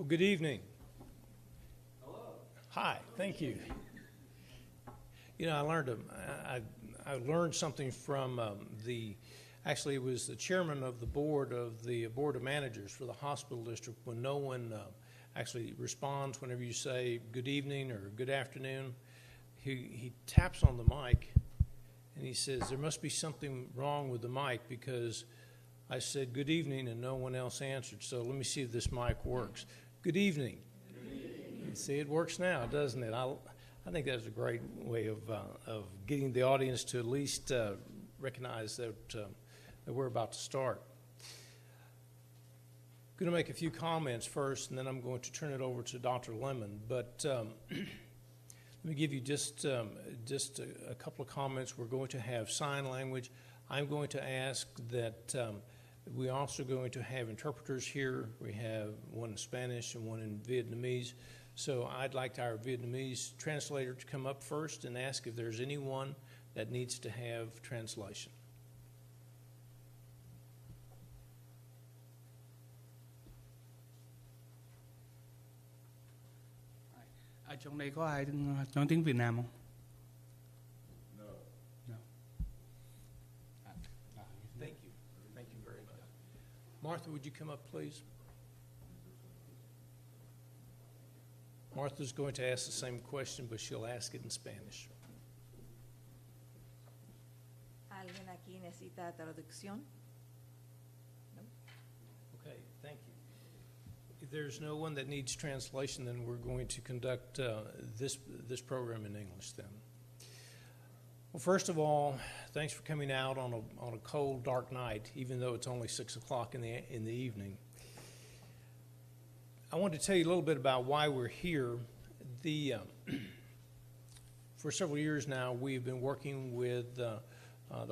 Well, good evening. Hello. Hi, thank you. You know, I learned something from actually it was the chairman of the board of managers for the hospital district. When no one actually responds whenever you say good evening or good afternoon, he taps on the mic and he says there must be something wrong with the mic because I said good evening and no one else answered. So let me see if this mic works. Good evening. Good evening. You see, it works now, doesn't it? I think that's a great way of getting the audience to at least recognize that we're about to start. I'm going to make a few comments first, and then I'm going to turn it over to Dr. Lemon. But let me give you just a couple of comments. We're going to have sign language. I'm going to ask that we're also going to have interpreters here. We have one in Spanish and one in Vietnamese. So I'd like our Vietnamese translator to come up first and ask if there's anyone that needs to have translation. Ở trong đây có ai nói tiếng Việt Nam không? No. No. Thank you. Thank you very much. Martha, would you come up, please? Martha's going to ask the same question, but she'll ask it in Spanish. ¿Alguien aquí necesita traducción? No? Okay, thank you. If there's no one that needs translation, then we're going to conduct this program in English then. Well, first of all, thanks for coming out on a cold, dark night, even though it's only 6 o'clock in the evening. I want to tell you a little bit about why we're here. For several years now, we've been working with the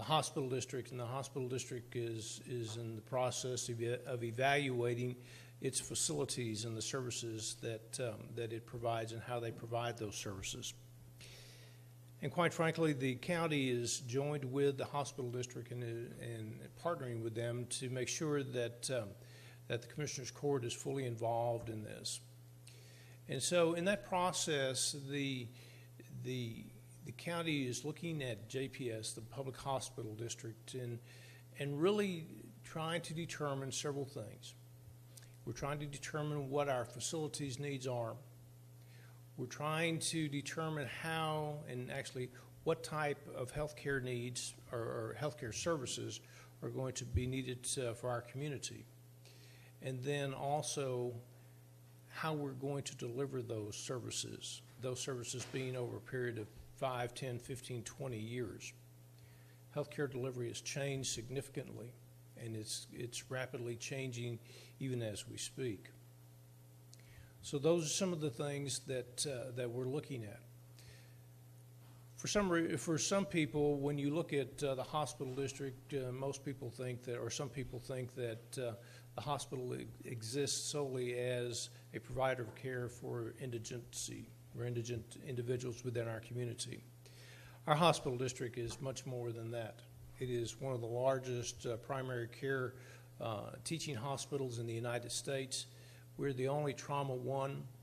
hospital district, and the hospital district is in the process of evaluating its facilities and the services that it provides and how they provide those services. And quite frankly, the county is joined with the hospital district and partnering with them to make sure that the Commissioner's Court is fully involved in this. And so in that process, the county is looking at JPS, the public hospital district, and really trying to determine several things. We're trying to determine what our facilities needs are. We're trying to determine how and actually what type of healthcare needs or healthcare services are going to be needed for our community. And then also how we're going to deliver those services being over a period of 5, 10, 15, 20 years. Healthcare delivery has changed significantly, and it's rapidly changing even as we speak. So those are some of the things that we're looking at. For some people, when you look at the hospital district, most people think that, or some people think that the hospital exists solely as a provider of care for indigent individuals within our community. Our hospital district is much more than that. It is one of the largest primary care teaching hospitals in the United States. We're the only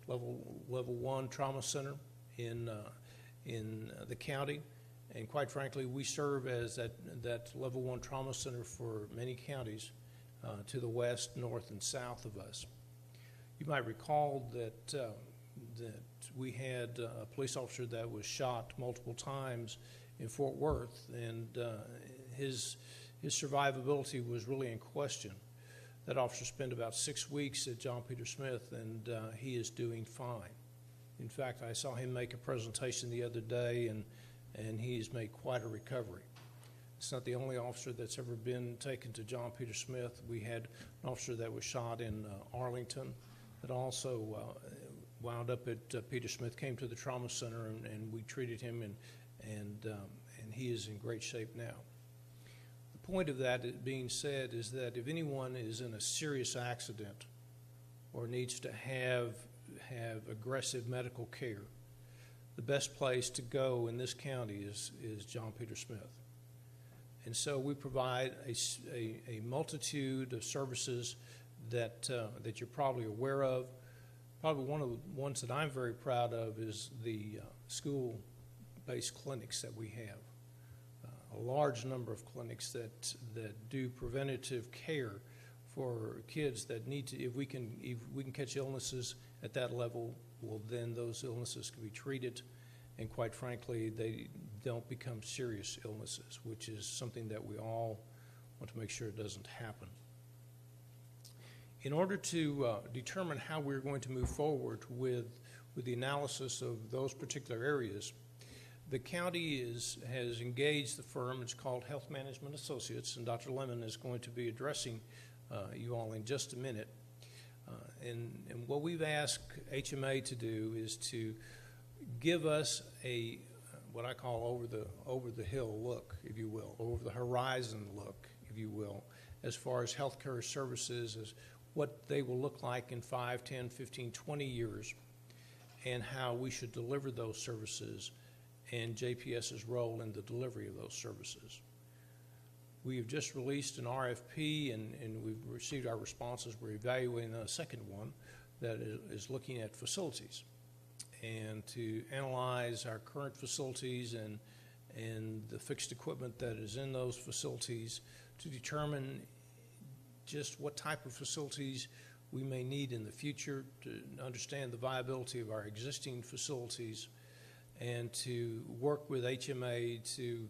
level 1 trauma center in the county, and quite frankly, we serve as that level 1 trauma center for many counties to the west, north, and south of us. You might recall that we had a police officer that was shot multiple times in Fort Worth, and his survivability was really in question. That officer spent about 6 weeks at John Peter Smith, and he is doing fine. In fact, I saw him make a presentation the other day, and he's made quite a recovery. It's not the only officer that's ever been taken to John Peter Smith. We had an officer that was shot in Arlington that also wound up at Peter Smith, came to the trauma center, and we treated him, and he is in great shape now. The point of that being said is that if anyone is in a serious accident or needs to have aggressive medical care, the best place to go in this county is John Peter Smith. And so we provide a multitude of services that you're probably aware of. Probably one of the ones that I'm very proud of is the school-based clinics that we have. A large number of clinics that do preventative care for kids that need to, if we can catch illnesses at that level, well, then those illnesses can be treated, and quite frankly, they don't become serious illnesses, which is something that we all want to make sure doesn't happen. In order to determine how we're going to move forward with the analysis of those particular areas, the county has engaged the firm. It's called Health Management Associates, and Dr. Lemon is going to be addressing you all in just a minute. And what we've asked HMA to do is to give us a what I call over the hill look, if you will, over the horizon look, if you will, as far as healthcare services, as what they will look like in 5, 10, 15, 20 years, and how we should deliver those services and JPS's role in the delivery of those services. We have just released an RFP, and we've received our responses. We're evaluating a second one that is looking at facilities and to analyze our current facilities and the fixed equipment that is in those facilities to determine just what type of facilities we may need in the future, to understand the viability of our existing facilities, and to work with HMA to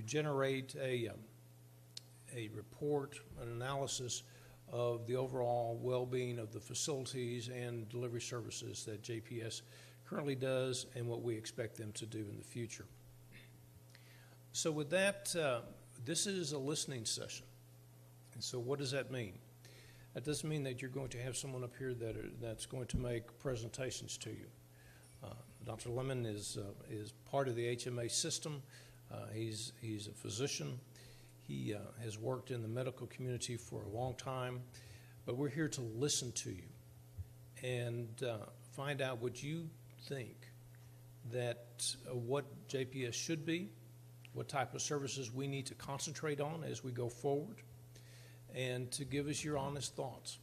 generate a report, an analysis of the overall well-being of the facilities and delivery services that JPS currently does and what we expect them to do in the future. So with that, this is a listening session. And so what does that mean? That doesn't mean that you're going to have someone up here that's going to make presentations to you. Dr. Lemon is part of the HMA system. He's a physician. He has worked in the medical community for a long time, but we're here to listen to you and find out what you think that what JPS should be, what type of services we need to concentrate on as we go forward, and to give us your honest thoughts.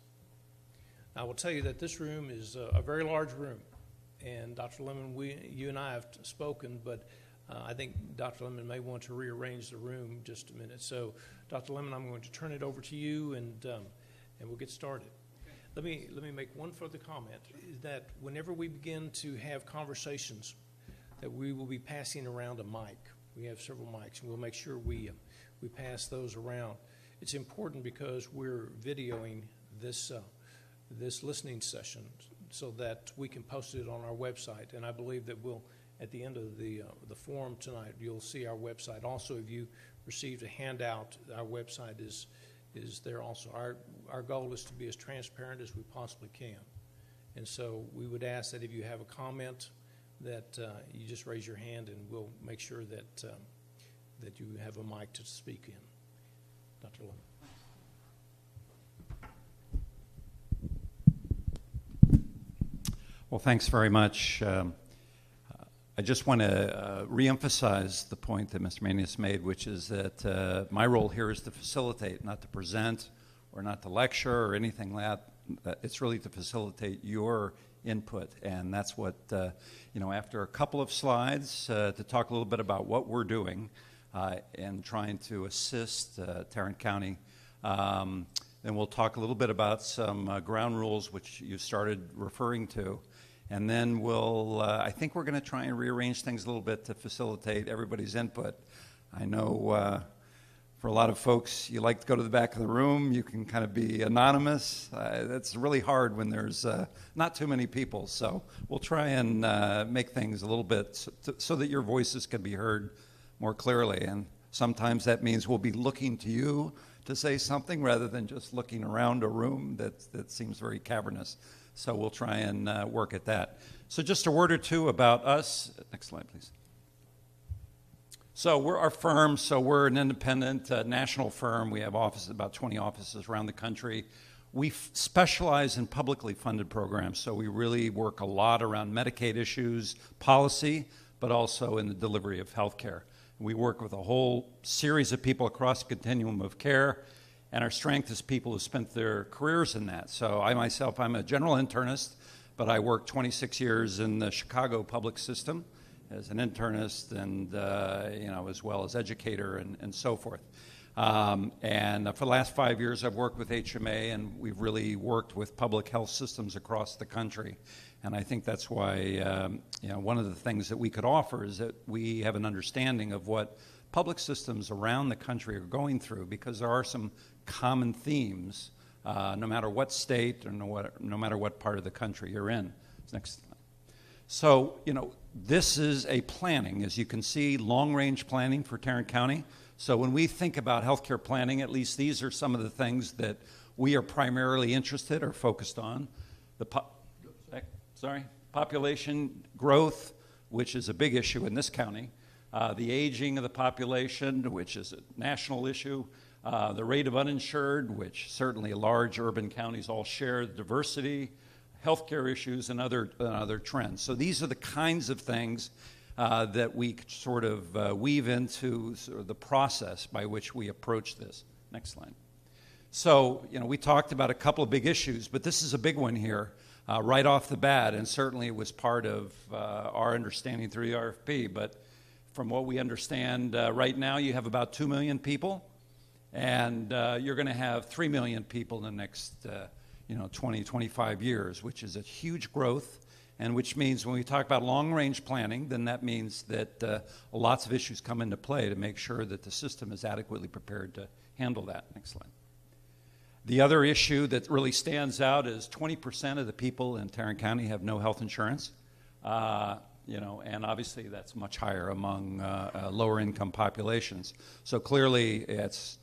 I will tell you that this room is a very large room, and Dr. Lemon, you and I have spoken, but I think Dr. Lemon may want to rearrange the room just a minute. So, Dr. Lemon, I'm going to turn it over to you, and we'll get started. Let me make one further comment, is that whenever we begin to have conversations, that we will be passing around a mic. We have several mics, and we'll make sure we pass those around. It's important because we're videoing this listening session so that we can post it on our website. And I believe that we'll, at the end of the forum tonight, you'll see our website. Also, if you received a handout, our website is there also. Our goal is to be as transparent as we possibly can. And so we would ask that if you have a comment that you just raise your hand, and we'll make sure that you have a mic to speak in. Dr. Lemon. Well, thanks very much. I just want to reemphasize the point that Mr. Manius made, which is that my role here is to facilitate, not to present or not to lecture or anything like that. It's really to facilitate your input, and that's what, after a couple of slides to talk a little bit about what we're doing and trying to assist Tarrant County. Then we'll talk a little bit about some ground rules, which you started referring to. And then I think we're going to try and rearrange things a little bit to facilitate everybody's input. I know for a lot of folks, you like to go to the back of the room. You can kind of be anonymous. That's really hard when there's not too many people. So we'll try and make things a little bit so that your voices can be heard more clearly. And sometimes that means we'll be looking to you to say something rather than just looking around a room that seems very cavernous. So we'll try and work at that. So just a word or two about us. Next slide, please. So we're our firm. So we're an independent national firm. We have offices, about 20 offices around the country. We specialize in publicly funded programs. So we really work a lot around Medicaid issues, policy, but also in the delivery of health care. We work with a whole series of people across the continuum of care, and our strength is people who spent their careers in that. So I myself, I'm a general internist, but I worked 26 years in the Chicago public system as an internist and, as well as educator and so forth. And for the last 5 years, I've worked with HMA, and we've really worked with public health systems across the country. And I think that's why, one of the things that we could offer is that we have an understanding of what public systems around the country are going through, because there are some common themes, no matter what state or no matter what part of the country you're in. Next slide. So, this is a planning, as you can see, long-range planning for Tarrant County. So when we think about healthcare planning, at least these are some of the things that we are primarily interested or focused on. Population growth, which is a big issue in this county. The aging of the population, which is a national issue. The rate of uninsured, which certainly large urban counties all share. Diversity, healthcare issues, and other trends. So these are the kinds of things that we sort of weave into sort of the process by which we approach this. Next slide. So, we talked about a couple of big issues, but this is a big one here right off the bat, and certainly it was part of our understanding through the RFP. But from what we understand, right now you have about 2 million people, and you're going to have 3 million people in the next 20, 25 years, which is a huge growth. And which means when we talk about long-range planning, then that means that lots of issues come into play to make sure that the system is adequately prepared to handle that. Next slide. The other issue that really stands out is 20% of the people in Tarrant County have no health insurance. And obviously that's much higher among lower-income populations. So clearly it's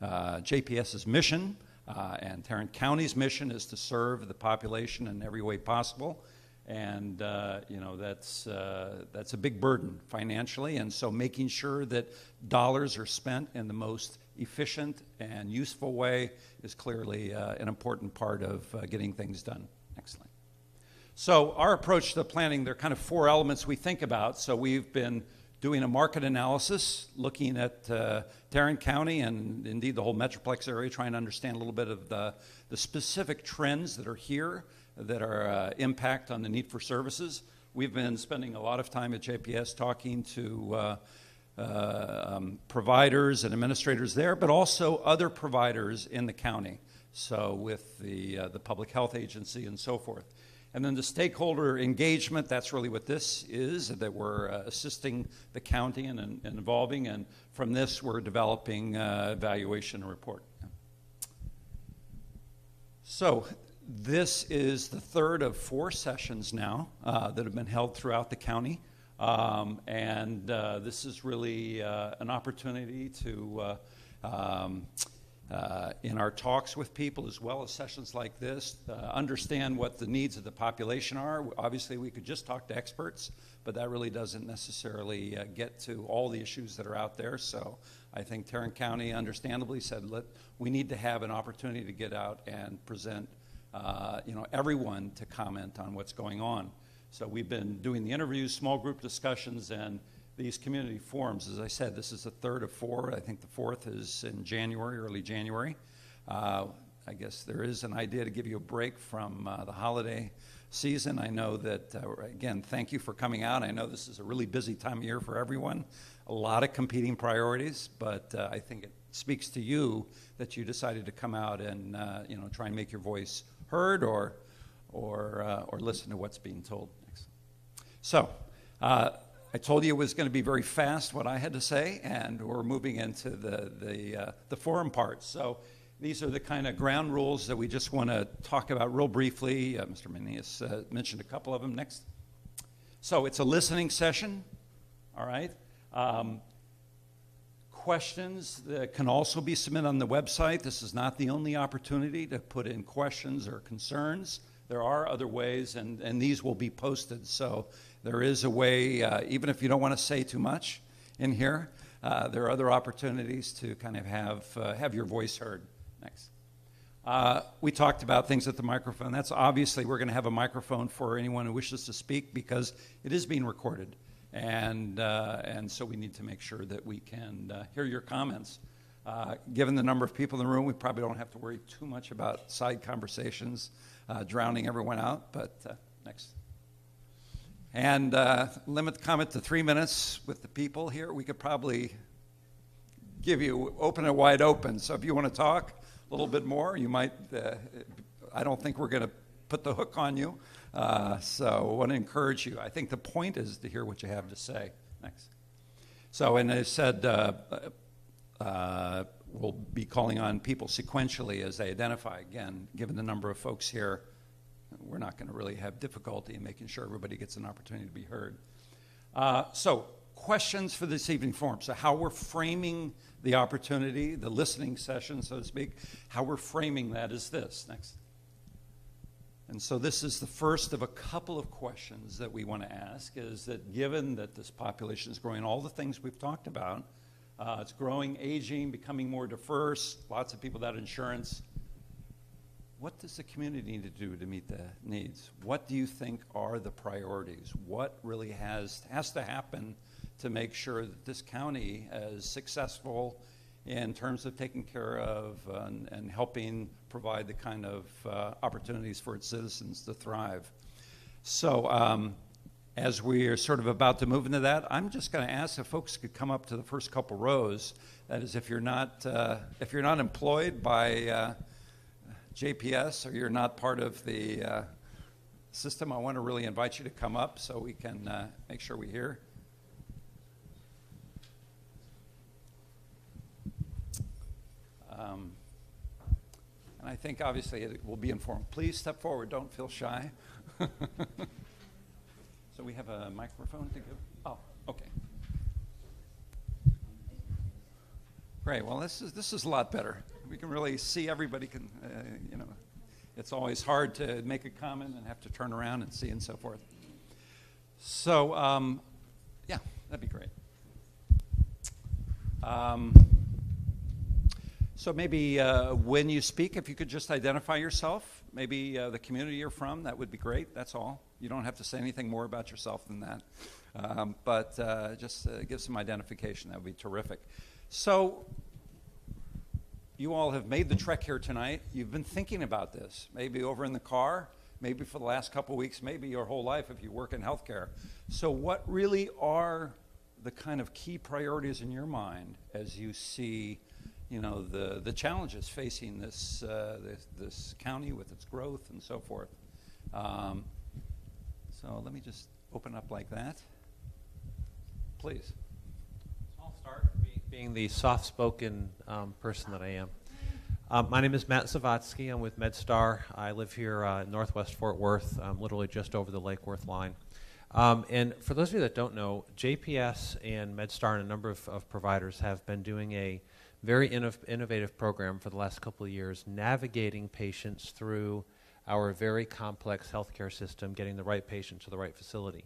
JPS's mission and Tarrant County's mission is to serve the population in every way possible. And that's a big burden financially, and so making sure that dollars are spent in the most efficient and useful way is clearly an important part of getting things done. Next slide. So our approach to the planning, there are kind of 4 elements we think about. So we've been doing a market analysis, looking at Tarrant County and indeed the whole Metroplex area, trying to understand a little bit of the specific trends that are here that are impact on the need for services. We've been spending a lot of time at JPS talking to providers and administrators there, but also other providers in the county, so with the public health agency and so forth. And then the stakeholder engagement, that's really what this is, that we're assisting the county and involving, and from this we're developing evaluation report. So this is the third of 4 sessions now that have been held throughout the county. And this is really an opportunity to, in our talks with people, as well as sessions like this, understand what the needs of the population are. Obviously, we could just talk to experts, but that really doesn't necessarily get to all the issues that are out there. So I think Tarrant County understandably said, we need to have an opportunity to get out and present everyone to comment on what's going on. So we've been doing the interviews, small group discussions, and these community forums. As I said, this is the third of 4. I think the 4th is in January, early January. I guess there is an idea to give you a break from the holiday season. I know that, again, thank you for coming out. I know this is a really busy time of year for everyone, a lot of competing priorities, but I think it speaks to you that you decided to come out and try and make your voice heard or listen to what's being told. Next. So I told you it was going to be very fast what I had to say, and we're moving into the forum part. So these are the kind of ground rules that we just want to talk about real briefly. Mr. Meneas mentioned a couple of them. Next. So it's a listening session, all right? Questions that can also be submitted on the website. This is not the only opportunity to put in questions or concerns. There are other ways, and these will be posted. So there is a way, even if you don't want to say too much in here, there are other opportunities to kind of have your voice heard. Next. We talked about things at the microphone. That's obviously, we're going to have a microphone for anyone who wishes to speak because it is being recorded. And so we need to make sure that we can hear your comments. Given the number of people in the room, we probably don't have to worry too much about side conversations drowning everyone out, but next. And limit the comment to 3 minutes with the people here. We could probably open it wide open. So if you want to talk a little bit more, you might, I don't think we're going to put the hook on you. So I want to encourage you. I think the point is to hear what you have to say. Next. So, and I said, we'll be calling on people sequentially as they identify. Again, given the number of folks here, we're not going to really have difficulty in making sure everybody gets an opportunity to be heard. So, questions for this evening forum. So how we're framing the opportunity, the listening session, so to speak, how we're framing that is this. Next. And so this is the first of a couple of questions that we want to ask, is that given that this population is growing, all the things we've talked about, it's growing, aging, becoming more diverse, lots of people without insurance, what does the community need to do to meet the needs? What do you think are the priorities? What really has to happen to make sure that this county is successful in terms of taking care of and helping provide the kind of opportunities for its citizens to thrive? So as we are sort of about to move into that, I'm just going to ask if folks could come up to the first couple rows. That is, if you're not employed by JPS or you're not part of the system, I want to really invite you to come up so we can make sure we hear. And I think obviously it will be informed. Please step forward, don't feel shy. So we have a microphone to give. Oh, okay. Great. Well, this is a lot better. We can really see everybody. Can it's always hard to make a comment and have to turn around and see and so forth. So yeah, that'd be great. So maybe when you speak, if you could just identify yourself, maybe the community you're from, that would be great. That's all. You don't have to say anything more about yourself than that. But just give some identification. That would be terrific. So you all have made the trek here tonight. You've been thinking about this, maybe over in the car, maybe for the last couple of weeks, maybe your whole life if you work in healthcare. So what really are the kind of key priorities in your mind as you see the challenges facing this county with its growth and so forth? So let me just open up like that. Please. I'll start being the soft-spoken person that I am. My name is Matt Zavatsky. I'm with MedStar. I live here in Northwest Fort Worth, literally just over the Lake Worth line. And for those of you that don't know, JPS and MedStar and a number of providers have been doing a very innovative program for the last couple of years, navigating patients through our very complex healthcare system, getting the right patient to the right facility.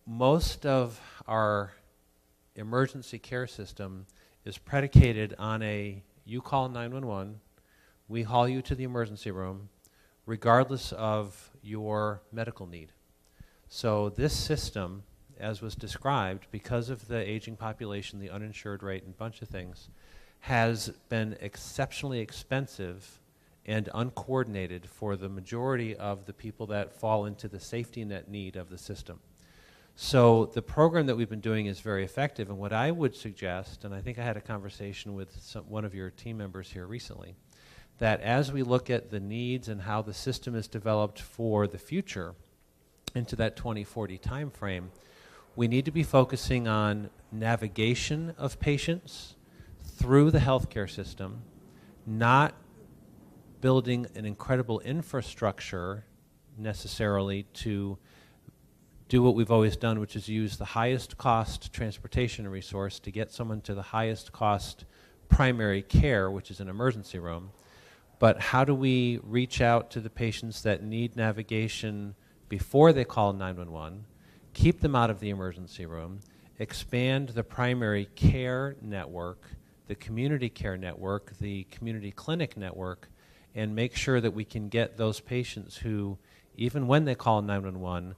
Most of our emergency care system is predicated on you call 911, we haul you to the emergency room, regardless of your medical need. So this system, as was described, because of the aging population, the uninsured rate, and a bunch of things, has been exceptionally expensive and uncoordinated for the majority of the people that fall into the safety net need of the system. So the program that we've been doing is very effective, and what I would suggest, and I think I had a conversation with one of your team members here recently, that as we look at the needs and how the system is developed for the future into that 2040 time frame, we need to be focusing on navigation of patients through the healthcare system, not building an incredible infrastructure necessarily to do what we've always done, which is use the highest cost transportation resource to get someone to the highest cost primary care, which is an emergency room. But how do we reach out to the patients that need navigation before they call 911, keep them out of the emergency room, expand the primary care network, the community care network, the community clinic network, and make sure that we can get those patients who, even when they call 911,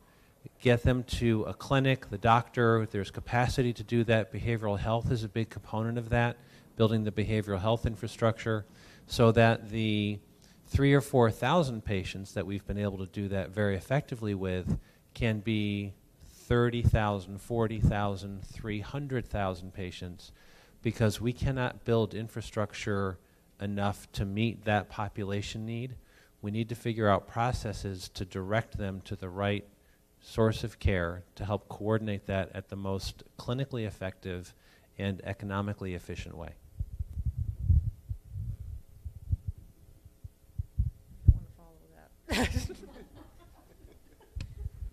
get them to a clinic, the doctor. There's capacity to do that. Behavioral health is a big component of that. building the behavioral health infrastructure, so that the 3,000 or 4,000 patients that we've been able to do that very effectively with can be 30,000, 40,000, 300,000 patients, because we cannot build infrastructure enough to meet that population need. We need to figure out processes to direct them to the right source of care to help coordinate that at the most clinically effective and economically efficient way. I want to follow that.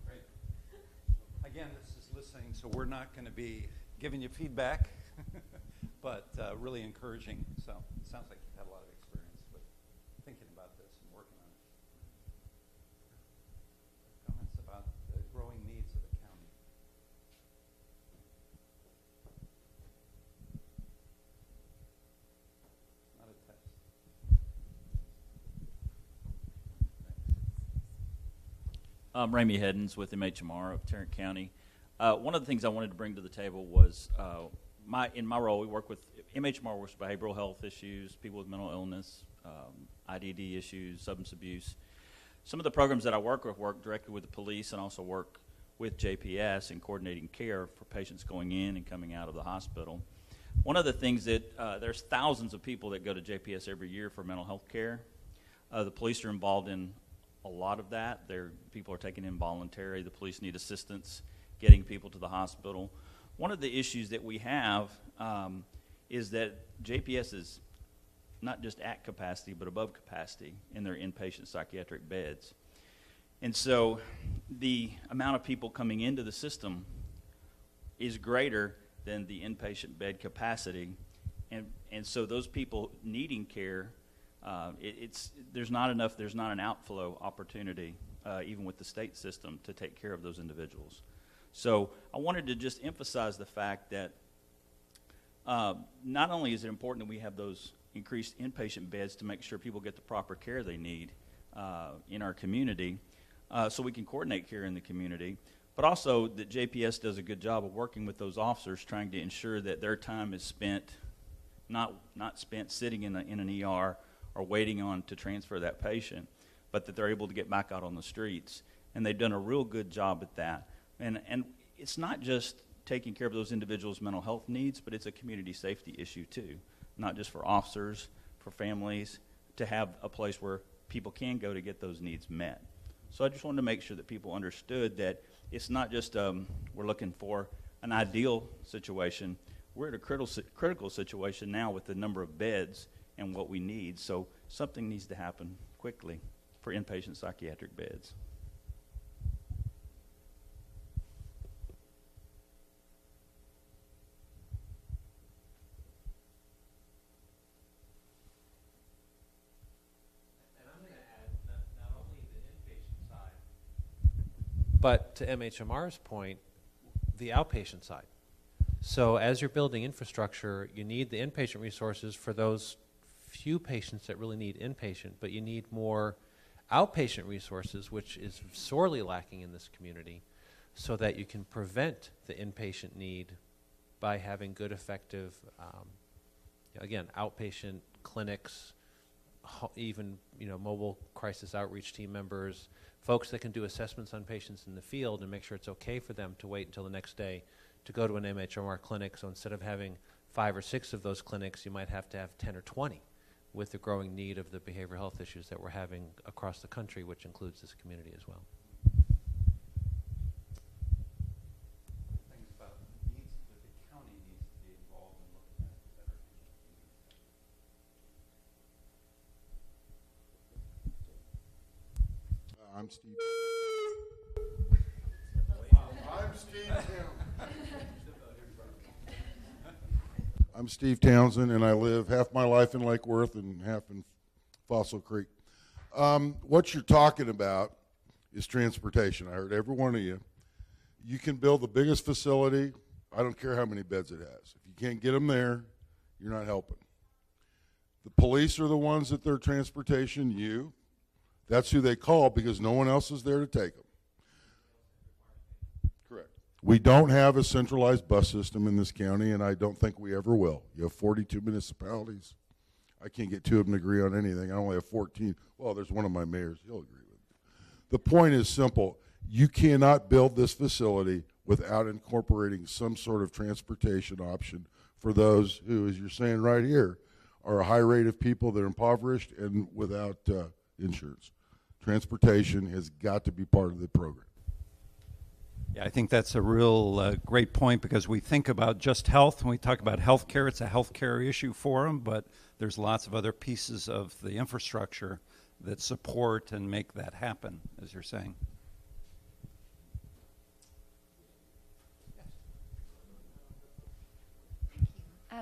Great. Again, this is listening, so we're not going to be giving you feedback, but really encouraging. So it sounds like you've had a lot of experience with thinking about this and working on it. Comments about the growing needs of the county? Not a test. Ramey Heddens with MHMR of Tarrant County. One of the things I wanted to bring to the table was in my role, we work with MHMR works with behavioral health issues, people with mental illness, IDD issues, substance abuse. Some of the programs that I work directly with the police and also work with JPS in coordinating care for patients going in and coming out of the hospital. One of the things that there's thousands of people that go to JPS every year for mental health care. The police are involved in a lot of that. People are taken in voluntary. The police need assistance getting people to the hospital. One of the issues that we have is that JPS is not just at capacity, but above capacity in their inpatient psychiatric beds. And so the amount of people coming into the system is greater than the inpatient bed capacity. And so those people needing care, there's not an outflow opportunity, even with the state system, to take care of those individuals. So I wanted to just emphasize the fact that not only is it important that we have those increased inpatient beds to make sure people get the proper care they need in our community, so we can coordinate care in the community, but also that JPS does a good job of working with those officers, trying to ensure that their time is spent, not spent sitting in an ER or waiting on to transfer that patient, but that they're able to get back out on the streets. And they've done a real good job at that. And it's not just taking care of those individuals' mental health needs, but it's a community safety issue too, not just for officers, for families, to have a place where people can go to get those needs met. So I just wanted to make sure that people understood that it's not just we're looking for an ideal situation. We're at a critical situation now with the number of beds and what we need. So something needs to happen quickly for inpatient psychiatric beds. And I'm going to add not only the inpatient side, but to MHMR's point, the outpatient side. So as you're building infrastructure, you need the inpatient resources for those few patients that really need inpatient, but you need more outpatient resources, which is sorely lacking in this community, so that you can prevent the inpatient need by having good, effective, again, outpatient clinics, even mobile crisis outreach team members, folks that can do assessments on patients in the field and make sure it's okay for them to wait until the next day to go to an MHMR clinic. So instead of having 5 or 6 of those clinics, you might have to have 10 or 20 with the growing need of the behavioral health issues that we're having across the country, which includes this community as well. Things about needs that the county needs to be involved in looking at better. I'm Steve. I'm Steve Townsend. I'm Steve Townsend, and I live half my life in Lake Worth and half in Fossil Creek. What you're talking about is transportation. I heard every one of you. You can build the biggest facility. I don't care how many beds it has. If you can't get them there, you're not helping. The police are the ones that their transportation, you. That's who they call because no one else is there to take them. Correct. We don't have a centralized bus system in this county, and I don't think we ever will. You have 42 municipalities. I can't get two of them to agree on anything. I only have 14. Well, there's one of my mayors. He'll agree with me. The point is simple. You cannot build this facility without incorporating some sort of transportation option for those who, as you're saying right here, are a high rate of people that are impoverished and without insurance. Transportation has got to be part of the program. Yeah, I think that's a real great point, because we think about just health. When we talk about health care, it's a health care issue for them, but there's lots of other pieces of the infrastructure that support and make that happen, as you're saying.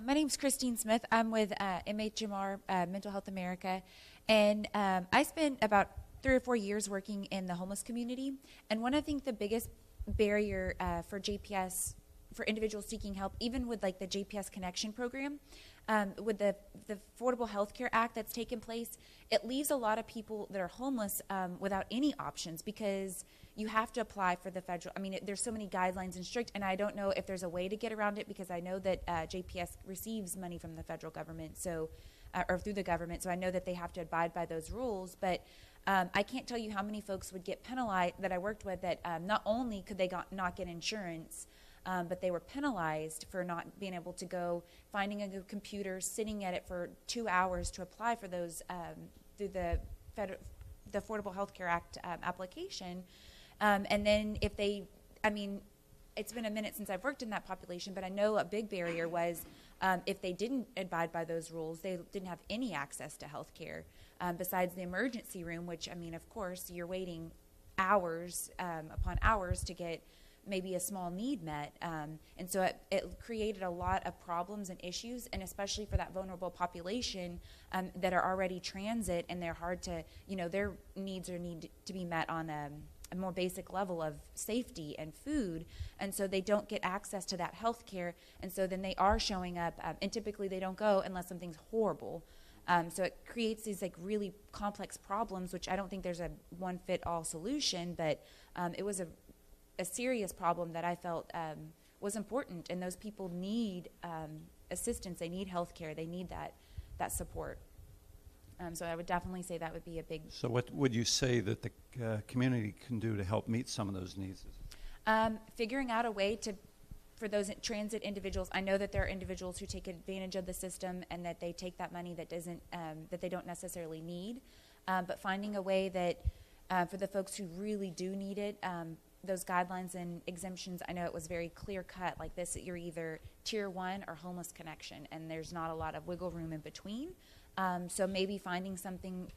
My name's Christine Smith. I'm with MHMR, Mental Health America, and I spent about 3 or 4 years working in the homeless community. And one, I think, the biggest barrier for JPS, for individuals seeking help, even with like the JPS Connection program, with the Affordable Health Care Act that's taken place, it leaves a lot of people that are homeless without any options, because you have to apply for the federal. I mean, there's so many guidelines and strict, and I don't know if there's a way to get around it, because I know that JPS receives money from the federal government, so or through the government, so I know that they have to abide by those rules. But I can't tell you how many folks would get penalized that I worked with that not only could they not get insurance, but they were penalized for not being able to go, finding a good computer, sitting at it for 2 hours to apply for those through the Affordable Health Care Act application. And then if they, I mean, it's been a minute since I've worked in that population, but I know a big barrier was if they didn't abide by those rules, they didn't have any access to health care besides the emergency room, which, I mean, of course, you're waiting hours upon hours to get maybe a small need met. And so it created a lot of problems and issues, and especially for that vulnerable population that are already transit, and they're hard to, you know, their needs need to be met on a more basic level of safety and food, and so they don't get access to that health care, and so then they are showing up, and typically they don't go unless something's horrible. So it creates these like really complex problems, which I don't think there's a one-fit-all solution, but it was a serious problem that I felt was important, and those people need assistance, they need health care, they need that support. So I would definitely say that would be a big... So what would you say that the community can do to help meet some of those needs? Figuring out a way for those transit individuals. I know that there are individuals who take advantage of the system and that they take that money that they don't necessarily need, but finding a way that for the folks who really do need it, those guidelines and exemptions, I know it was very clear cut like this, that you're either tier 1 or homeless connection, and there's not a lot of wiggle room in between. So maybe finding something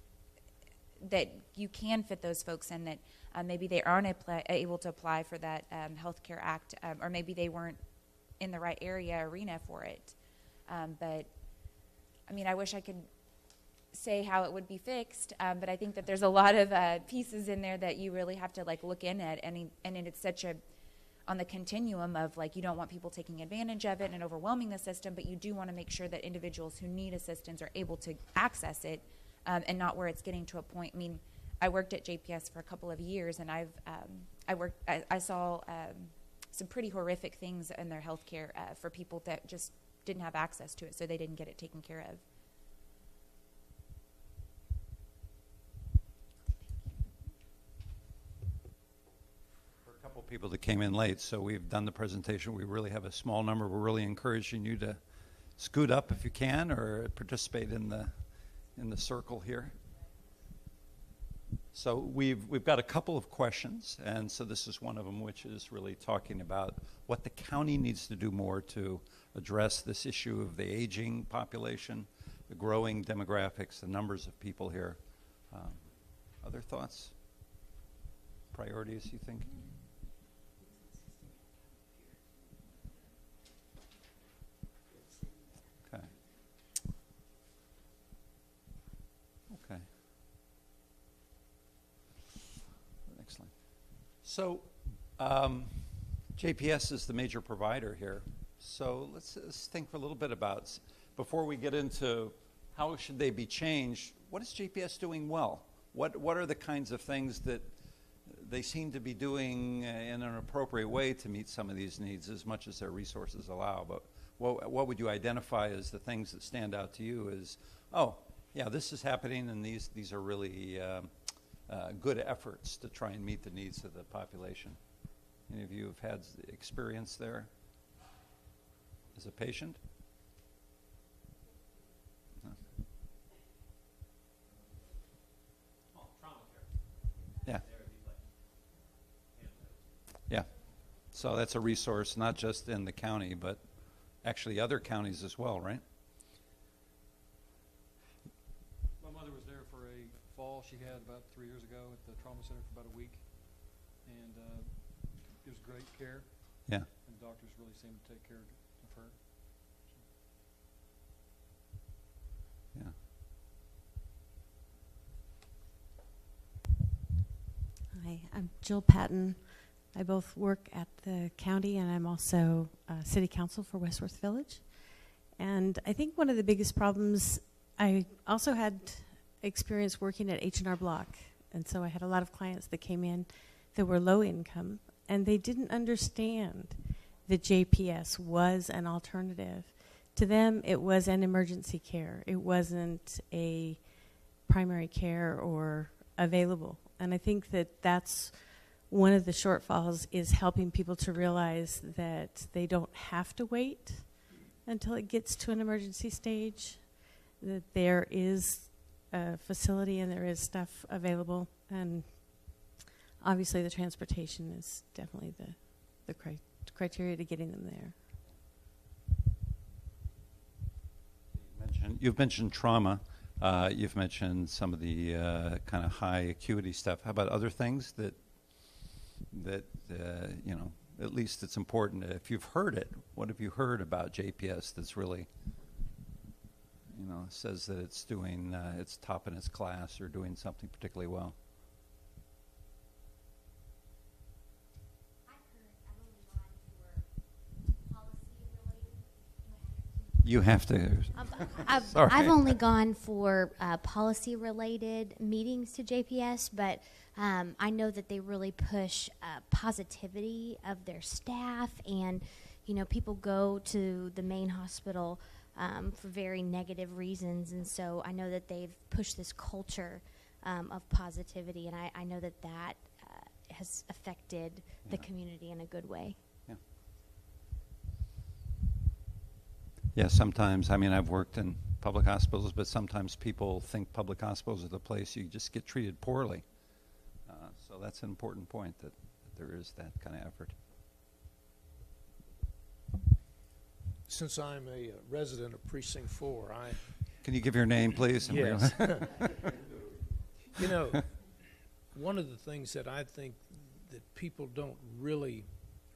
that you can fit those folks in, that maybe they aren't able to apply for that Health Care Act, or maybe they weren't in the right arena for it. But I mean, I wish I could say how it would be fixed, but I think that there's a lot of pieces in there that you really have to like look in at, and it's such a on the continuum of like, you don't want people taking advantage of it and overwhelming the system, but you do want to make sure that individuals who need assistance are able to access it, and not where it's getting to a point. I mean, I worked at JPS for a couple of years, and I saw some pretty horrific things in their health care for people that just didn't have access to it, so they didn't get it taken care of. People that came in late, so we've done the presentation. We really have a small number. We're really encouraging you to scoot up if you can, or participate in the circle here. So we've got a couple of questions, and so this is one of them, which is really talking about what the county needs to do more to address this issue of the aging population, the growing demographics, the numbers of people here. Other thoughts? Priorities, you think? Okay. Excellent. So, JPS is the major provider here. So let's think for a little bit about, before we get into how should they be changed, what is JPS doing well? What are the kinds of things that they seem to be doing in an appropriate way to meet some of these needs as much as their resources allow. But what would you identify as the things that stand out to you as, oh, yeah, this is happening, and these are really good efforts to try and meet the needs of the population? Any of you have had experience there as a patient? No. Yeah. Yeah. So that's a resource not just in the county, but actually other counties as well, right? My mother was there for a fall she had about 3 years ago at the trauma center for about a week, and it was great care. Yeah. And the doctors really seemed to take care of her. Yeah. Hi, I'm Jill Patton. I both work at the county, and I'm also city council for Westworth Village. And I think one of the biggest problems, I also had experience working at H&R Block, and so I had a lot of clients that came in that were low income, and they didn't understand that JPS was an alternative. To them, it was an emergency care. It wasn't a primary care or available. And I think that that's one of the shortfalls, is helping people to realize that they don't have to wait until it gets to an emergency stage, that there is a facility and there is stuff available. And obviously the transportation is definitely the criteria to getting them there. You've mentioned trauma. You've mentioned some of the kind of high acuity stuff. How about other things that you know, at least it's important? If you've heard it, what have you heard about JPS that's really, you know, says that it's doing, it's top in its class or doing something particularly well? You have to. Sorry. I've only gone for policy-related meetings to JPS, but I know that they really push positivity of their staff, and you know, people go to the main hospital for very negative reasons, and so I know that they've pushed this culture of positivity, and I know that has affected the community in a good way. Yeah, sometimes, I mean, I've worked in public hospitals, but sometimes people think public hospitals are the place you just get treated poorly. So that's an important point, that there is that kind of effort. Since I'm a resident of Precinct 4, Can you give your name, please? Yes. You know, one of the things that I think that people don't really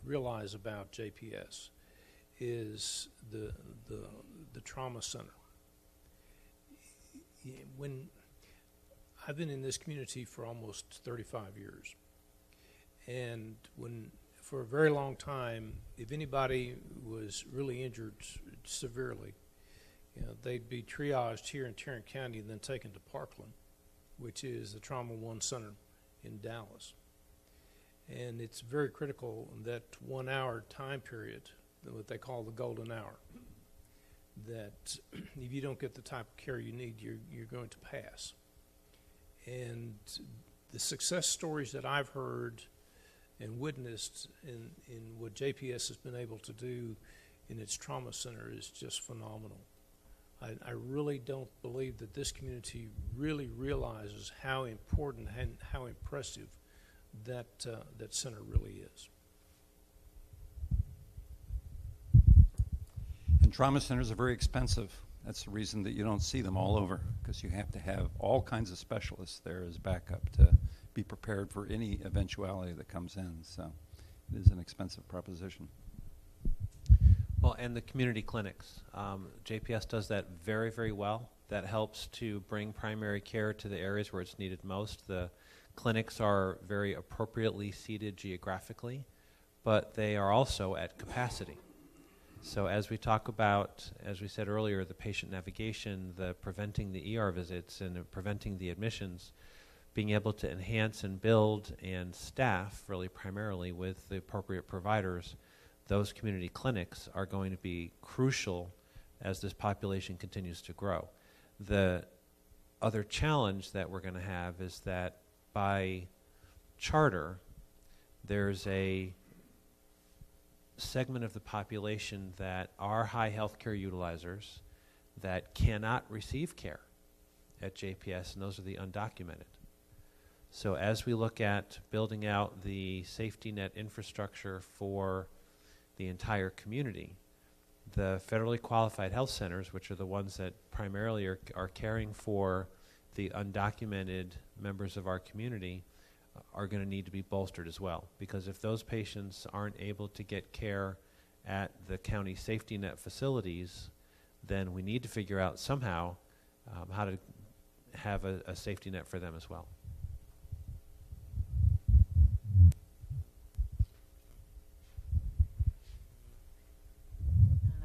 realize about JPS is the trauma center. When I've been in this community for almost 35 years, and for a very long time, if anybody was really injured severely, you know, they'd be triaged here in Tarrant County and then taken to Parkland, which is the Trauma One Center in Dallas. And it's very critical in that 1 hour time period, what they call the golden hour, that if you don't get the type of care you need, you're going to pass. And the success stories that I've heard and witnessed in what JPS has been able to do in its trauma center is just phenomenal. I really don't believe that this community really realizes how important and how impressive that center really is. And trauma centers are very expensive. That's the reason that you don't see them all over, because you have to have all kinds of specialists there as backup to be prepared for any eventuality that comes in. So it is an expensive proposition. Well, and the community clinics. JPS does that very, very well. That helps to bring primary care to the areas where it's needed most. The clinics are very appropriately seated geographically, but they are also at capacity. So as we talk about, as we said earlier, the patient navigation, the preventing the ER visits and preventing the admissions, being able to enhance and build and staff, really primarily with the appropriate providers, those community clinics are going to be crucial as this population continues to grow. The other challenge that we're going to have is that by charter, there's a segment of the population that are high healthcare utilizers that cannot receive care at JPS, and those are the undocumented. So as we look at building out the safety net infrastructure for the entire community, the federally qualified health centers, which are the ones that primarily are caring for the undocumented members of our community, are going to need to be bolstered as well. Because if those patients aren't able to get care at the county safety net facilities, then we need to figure out somehow how to have a safety net for them as well.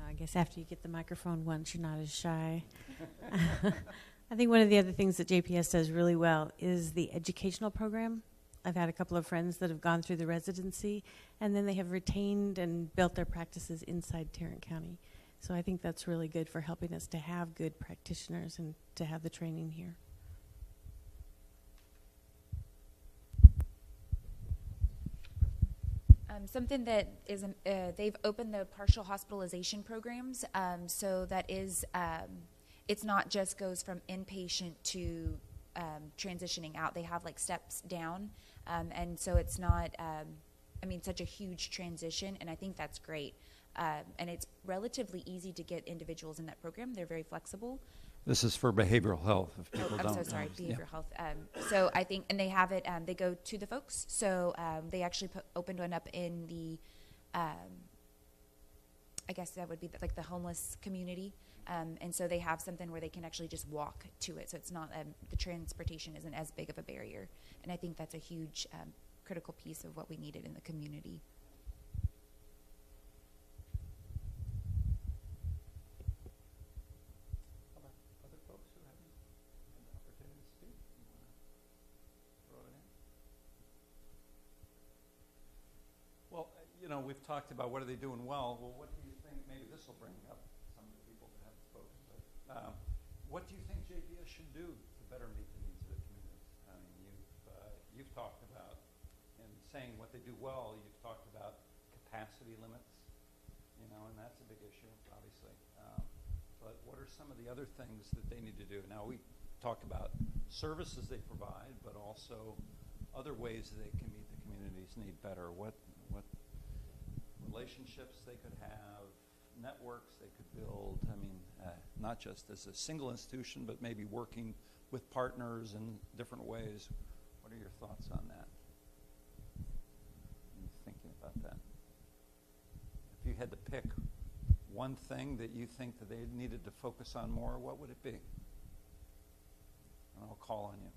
I guess after you get the microphone once, you're not as shy. I think one of the other things that JPS does really well is the educational program. I've had a couple of friends that have gone through the residency, and then they have retained and built their practices inside Tarrant County. So I think that's really good for helping us to have good practitioners and to have the training here. Something that is, they've opened the partial hospitalization programs, so that is, it's not just goes from inpatient to transitioning out. They have like steps down, and so it's not, I mean, such a huge transition, and I think that's great. And it's relatively easy to get individuals in that program. They're very flexible. This is for behavioral health. If people I'm don't so sorry, know. behavioral health. So I think, and they have it, they go to the folks. So they actually opened one up in the, I guess that would be like the homeless community. And so they have something where they can actually just walk to it. So it's not, the transportation isn't as big of a barrier. And I think that's a huge critical piece of what we needed in the community. Well, you know, we've talked about what are they doing well. Well, what do you think? Maybe this will bring up some of the people that haven't spoken. But what do you think JPS should do to better meet the needs of the community? I mean, you've talked about, in saying what they do well, you've talked about capacity limits, you know, and that's a big issue, obviously. But what are some of the other things that they need to do? Now, we talked about services they provide, but also other ways that they can meet the community's need better. What relationships they could have, networks they could build. I mean, not just as a single institution, but maybe working with partners in different ways. What are your thoughts on that? Are you thinking about that? If you had to pick one thing that you think that they needed to focus on more, what would it be? And I'll call on you.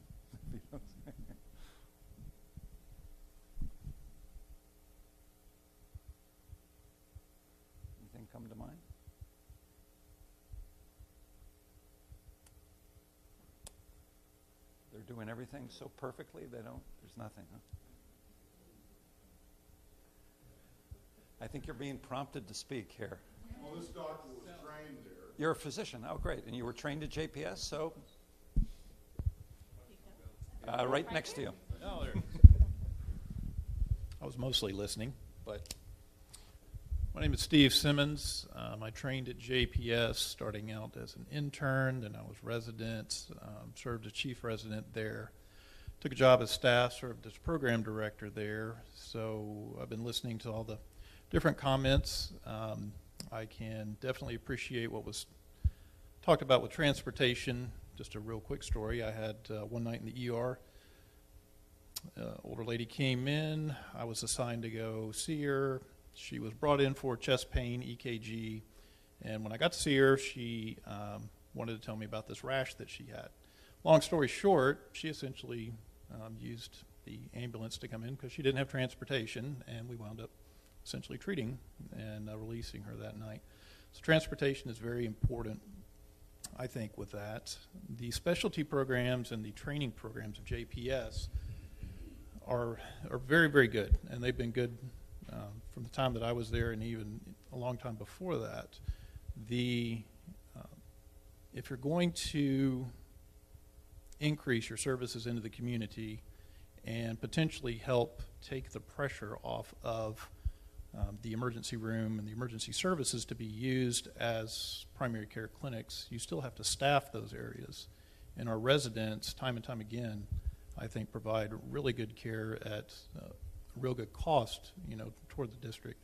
Anything come to mind? They're doing everything so perfectly, there's nothing, huh? I think you're being prompted to speak here. Well, this doctor was trained there. You're a physician. Oh, great. And you were trained at JPS, so right next to you. Oh, there. I was mostly listening, but my name is Steve Simmons. I trained at JPS starting out as an intern, then I was resident, served as chief resident there. Took a job as staff, served as program director there. So I've been listening to all the different comments. I can definitely appreciate what was talked about with transportation. Just a real quick story. I had one night in the ER. Older lady came in. I was assigned to go see her. She was brought in for chest pain, EKG. And when I got to see her, she wanted to tell me about this rash that she had. Long story short, she essentially used the ambulance to come in because she didn't have transportation, and we wound up essentially treating and releasing her that night. So transportation is very important. I think, with that. The specialty programs and the training programs of JPS are very, very good, and they've been good from the time that I was there and even a long time before that. If you're going to increase your services into the community and potentially help take the pressure off of the emergency room and the emergency services to be used as primary care clinics, you still have to staff those areas. And our residents, time and time again, I think provide really good care at real good cost, toward the district,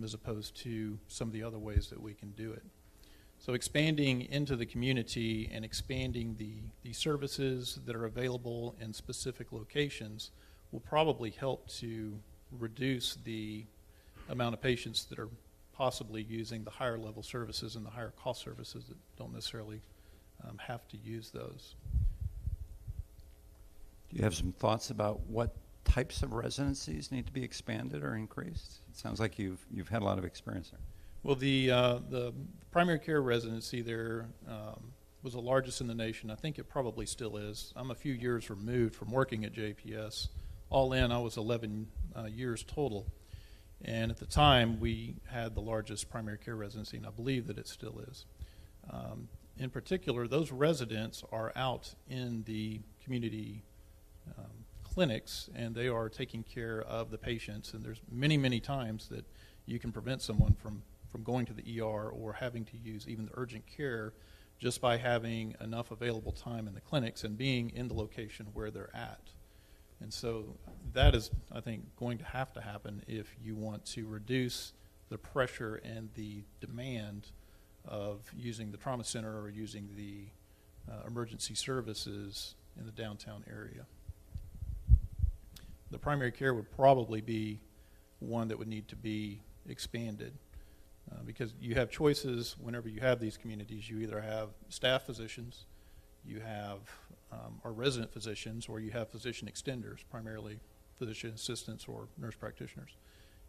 as opposed to some of the other ways that we can do it. So expanding into the community and expanding the services that are available in specific locations will probably help to reduce the amount of patients that are possibly using the higher level services and the higher cost services that don't necessarily have to use those. Do you have some thoughts about what types of residencies need to be expanded or increased? It sounds like you've had a lot of experience there. Well, the primary care residency there was the largest in the nation. I think it probably still is. I'm a few years removed from working at JPS. All in, I was 11 years total. And at the time, we had the largest primary care residency, and I believe that it still is. In particular, those residents are out in the community clinics, and they are taking care of the patients. And there's many, many times that you can prevent someone from going to the ER or having to use even the urgent care just by having enough available time in the clinics and being in the location where they're at. And so that is, I think, going to happen if you want to reduce the pressure and the demand of using the trauma center or using the emergency services in the downtown area. The primary care would probably be one that would need to be expanded because you have choices whenever you have these communities. You either have staff physicians, you have our resident physicians, or you have physician extenders, primarily physician assistants or nurse practitioners.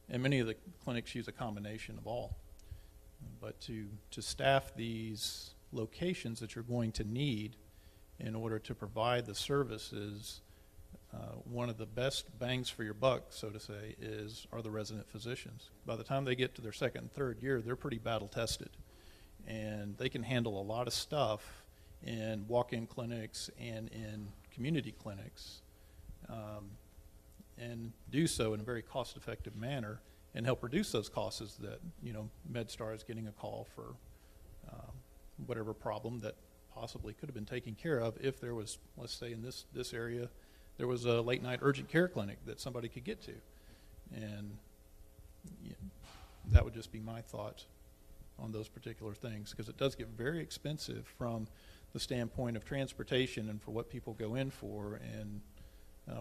And many of the clinics use a combination of all. But to staff these locations that you're going to need in order to provide the services, one of the best bangs for your buck, so to say, are the resident physicians. By the time they get to their second and third year, they're pretty battle tested. And they can handle a lot of stuff in walk-in clinics and in community clinics, and do so in a very cost-effective manner and help reduce those costs that, MedStar is getting a call for whatever problem that possibly could have been taken care of if there was, let's say in this area, there was a late-night urgent care clinic that somebody could get to. And that would just be my thought on those particular things, because it does get very expensive from the standpoint of transportation and for what people go in for, and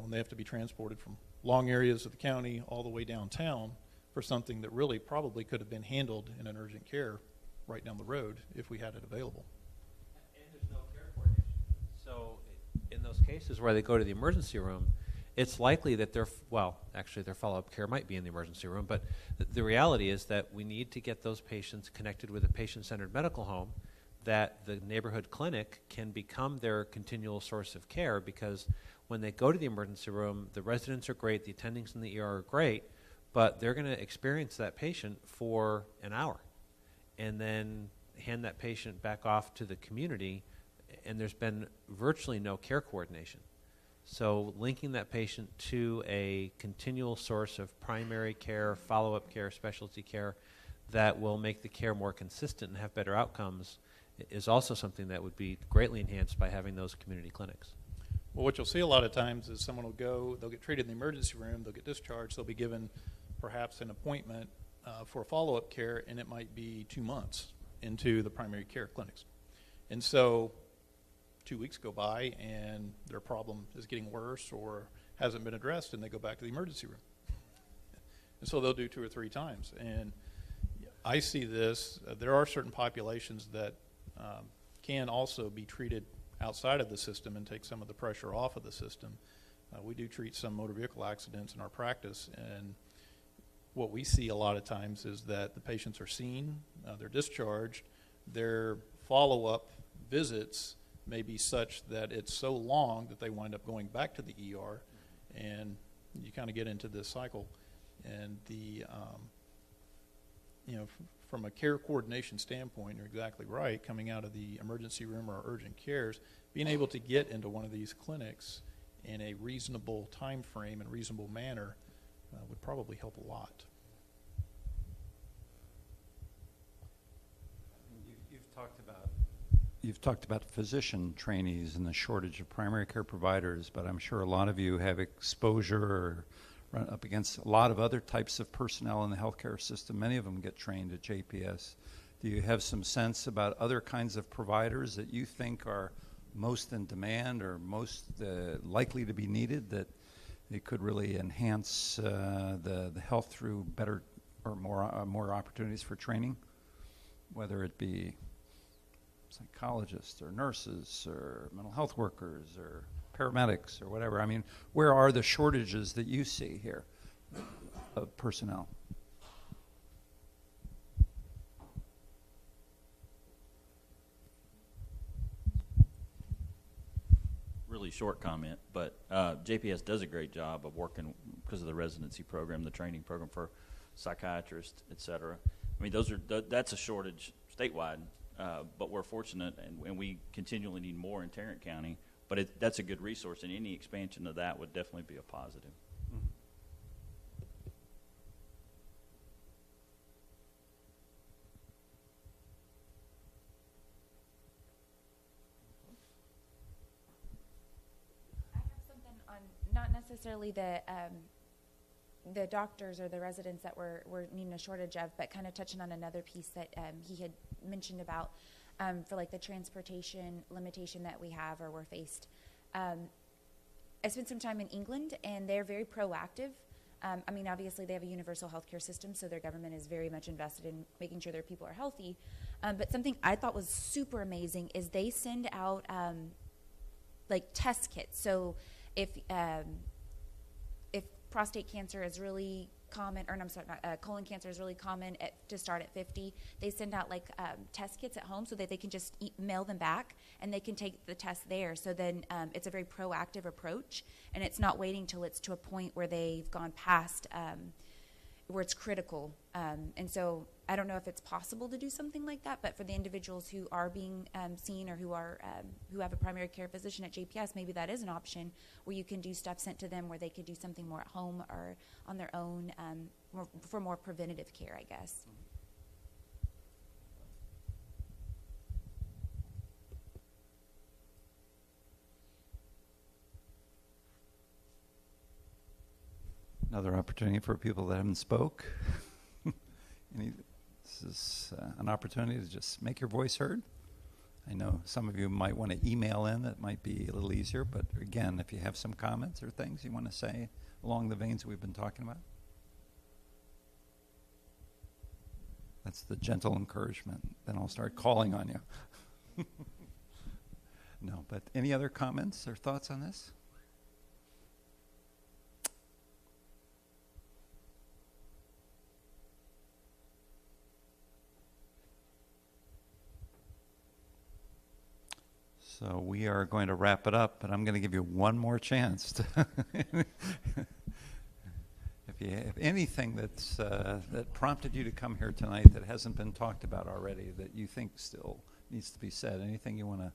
when they have to be transported from long areas of the county all the way downtown for something that really probably could have been handled in an urgent care right down the road if we had it available. And there's no care coordination. So in those cases where they go to the emergency room, it's likely that their follow-up care might be in the emergency room, but the reality is that we need to get those patients connected with a patient-centered medical home, that the neighborhood clinic can become their continual source of care, because when they go to the emergency room, the residents are great, the attendings in the ER are great, but they're going to experience that patient for an hour and then hand that patient back off to the community, and there's been virtually no care coordination. So linking that patient to a continual source of primary care, follow-up care, specialty care that will make the care more consistent and have better outcomes is also something that would be greatly enhanced by having those community clinics. Well, what you'll see a lot of times is someone will go, they'll get treated in the emergency room, they'll get discharged, they'll be given perhaps an appointment for follow-up care, and it might be 2 months into the primary care clinics. And so 2 weeks go by and their problem is getting worse or hasn't been addressed, and they go back to the emergency room. And so they'll do 2 or 3 times. And I see this, there are certain populations that can also be treated outside of the system and take some of the pressure off of the system. We do treat some motor vehicle accidents in our practice, and what we see a lot of times is that the patients are seen, they're discharged, their follow-up visits may be such that it's so long that they wind up going back to the ER, and you kind of get into this cycle. And the, from a care coordination standpoint, you're exactly right, coming out of the emergency room or urgent cares, being able to get into one of these clinics in a reasonable time frame and reasonable manner would probably help a lot. You've talked about physician trainees and the shortage of primary care providers, but I'm sure a lot of you have exposure or run up against a lot of other types of personnel in the healthcare system. Many of them get trained at JPS. Do you have some sense about other kinds of providers that you think are most in demand or most likely to be needed, that it could really enhance the health through better or more opportunities for training, whether it be psychologists or nurses or mental health workers or paramedics or whatever? I mean, where are the shortages that you see here of personnel? Really short comment, but JPS does a great job of working because of the residency program, the training program for psychiatrists, et cetera. I mean, that's a shortage statewide. But we're fortunate, and we continually need more in Tarrant County. But that's a good resource, and any expansion of that would definitely be a positive. I have something on not necessarily the doctors or the residents that we're needing a shortage of, but kind of touching on another piece that he had mentioned about for like the transportation limitation that we have or we're faced. I spent some time in England, and they're very proactive. I mean, obviously they have a universal healthcare system, so their government is very much invested in making sure their people are healthy. But something I thought was super amazing is they send out like test kits. So if prostate cancer is really common, or I'm sorry, colon cancer is really common to start at 50, they send out like test kits at home so that they can just mail them back, and they can take the test there. So then it's a very proactive approach, and it's not waiting till it's to a point where they've gone past where it's critical. And so I don't know if it's possible to do something like that, but for the individuals who are being seen or who have a primary care physician at JPS, maybe that is an option where you can do stuff sent to them where they could do something more at home or on their own for more preventative care, I guess. Another opportunity for people that haven't spoke. This is an opportunity to just make your voice heard. I know some of you might want to email in. That might be a little easier. But again, if you have some comments or things you want to say along the veins we've been talking about. That's the gentle encouragement. Then I'll start calling on you. No, but any other comments or thoughts on this? So we are going to wrap it up, but I'm going to give you one more chance to if you have anything that's that prompted you to come here tonight that hasn't been talked about already, that you think still needs to be said, anything you want to